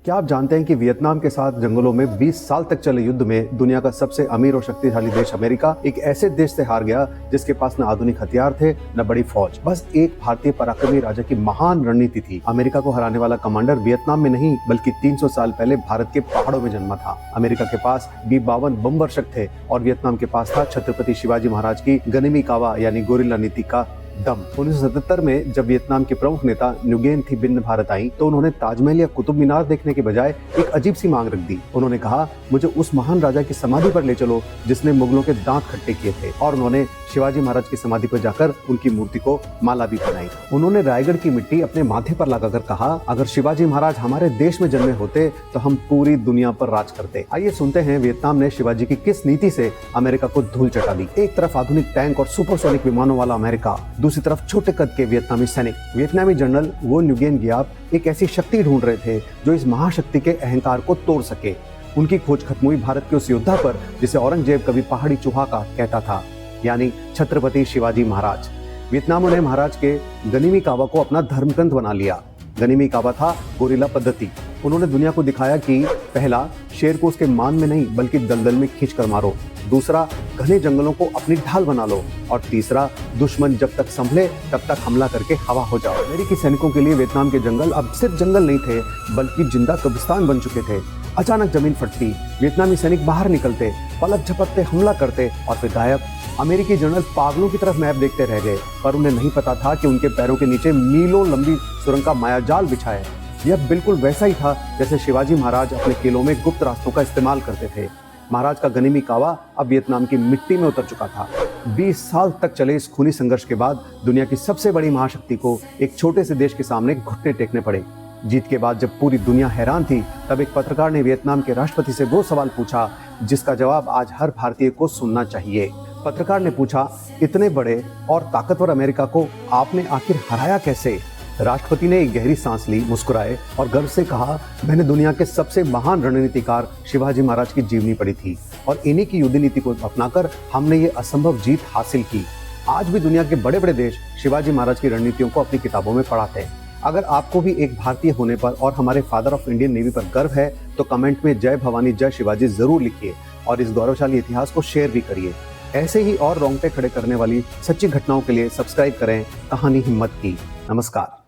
क्या आप जानते हैं कि वियतनाम के साथ जंगलों में 20 साल तक चले युद्ध में दुनिया का सबसे अमीर और शक्तिशाली देश अमेरिका एक ऐसे देश से हार गया जिसके पास न आधुनिक हथियार थे न बड़ी फौज, बस एक भारतीय पराक्रमी राजा की महान रणनीति थी। अमेरिका को हराने वाला कमांडर वियतनाम में नहीं बल्कि 300 साल पहले भारत के पहाड़ों में जन्मा था। अमेरिका के पास B-52 बम वर्षक थे और वियतनाम के पास था छत्रपति शिवाजी महाराज की गनिमी कावा यानी गोरिल्ला नीति का दम। 1977 में जब वियतनाम के प्रमुख नेता न्युगेन थी बिन्न भारत आई तो उन्होंने ताजमहल या कुतुब मीनार देखने के बजाय एक अजीब सी मांग रख दी। उन्होंने कहा, मुझे उस महान राजा की समाधि पर ले चलो जिसने मुगलों के दांत खट्टे किए थे। और उन्होंने शिवाजी महाराज की समाधि पर जाकर उनकी मूर्ति को माला भी पहनाई। उन्होंने रायगढ़ की मिट्टी अपने माथे पर लगाकर कहा, अगर शिवाजी महाराज हमारे देश में जन्मे होते तो हम पूरी दुनिया पर राज करते। आइए सुनते हैं वियतनाम ने शिवाजी की किस नीति से अमेरिका को धूल चटा दी। एक तरफ आधुनिक टैंक और सुपरसोनिक विमानों वाला अमेरिका, दूसरी तरफ छोटे कद के वियतनामी सैनिक। वियतनामी जनरल वो न्युगेन गियाप एक ऐसी शक्ति ढूंढ रहे थे जो इस महाशक्ति के अहंकार को तोड़ सके। उनकी खोज खत्म हुई भारत के उस योद्धा पर जिसे औरंगजेब कभी पहाड़ी चूहा का कहता था, यानी छत्रपति शिवाजी महाराज। वियतनाम ने महाराज के गनिमी कावा को अपना धर्मग्रंथ बना लिया। गनिमी कावा था गोरिल्ला पद्धति। उन्होंने दुनिया को दिखाया कि पहला, शेर को उसके मान में नहीं बल्कि दलदल में खींचकर मारो। दूसरा, घने जंगलों को अपनी ढाल बना लो। और तीसरा, दुश्मन जब तक संभले तब तक हमला करके हवा हो जाओ। अमेरिकी सैनिकों के लिए वियतनाम के जंगल अब सिर्फ जंगल नहीं थे बल्कि जिंदा कब्रिस्तान बन चुके थे। अचानक जमीन फटती, वियतनामी सैनिक बाहर निकलते, पलक झपकते हमला करते और फिर गायब। अमेरिकी जनरल पागलों की तरफ मैप देखते रह गए, पर उन्हें नहीं पता था कि उनके पैरों के नीचे मीलों लंबी सुरंग का मायाजाल बिछा है। यह बिल्कुल वैसा ही था जैसे शिवाजी महाराज अपने किलों में गुप्त रास्तों का इस्तेमाल करते थे। महाराज का गनिमी कावा अब वियतनाम की मिट्टी में उतर चुका था। 20 साल तक चले इस खूनी संघर्ष के बाद दुनिया की सबसे बड़ी महाशक्ति को एक छोटे से देश के सामने घुटने टेकने पड़े। जीत के बाद जब पूरी दुनिया हैरान थी, तब एक पत्रकार ने वियतनाम के राष्ट्रपति से वो सवाल पूछा जिसका जवाब आज हर भारतीय को सुनना चाहिए। पत्रकार ने पूछा, इतने बड़े और ताकतवर अमेरिका को आपने आखिर हराया कैसे? राष्ट्रपति ने एक गहरी सांस ली, मुस्कुराए और गर्व से कहा, मैंने दुनिया के सबसे महान रणनीतिकार शिवाजी महाराज की जीवनी पढ़ी थी और इन्हीं की युद्ध नीति को अपनाकर हमने ये असंभव जीत हासिल की। आज भी दुनिया के बड़े बड़े देश शिवाजी महाराज की रणनीतियों को अपनी किताबों में पढ़ाते हैं। अगर आपको भी एक भारतीय होने पर और हमारे फादर ऑफ इंडियन नेवी पर गर्व है तो कमेंट में जय भवानी जय शिवाजी जरूर लिखिए और इस गौरवशाली इतिहास को शेयर भी करिए। ऐसे ही और रोंगटे खड़े करने वाली सच्ची घटनाओं के लिए सब्सक्राइब करें कहानी हिम्मत की। नमस्कार।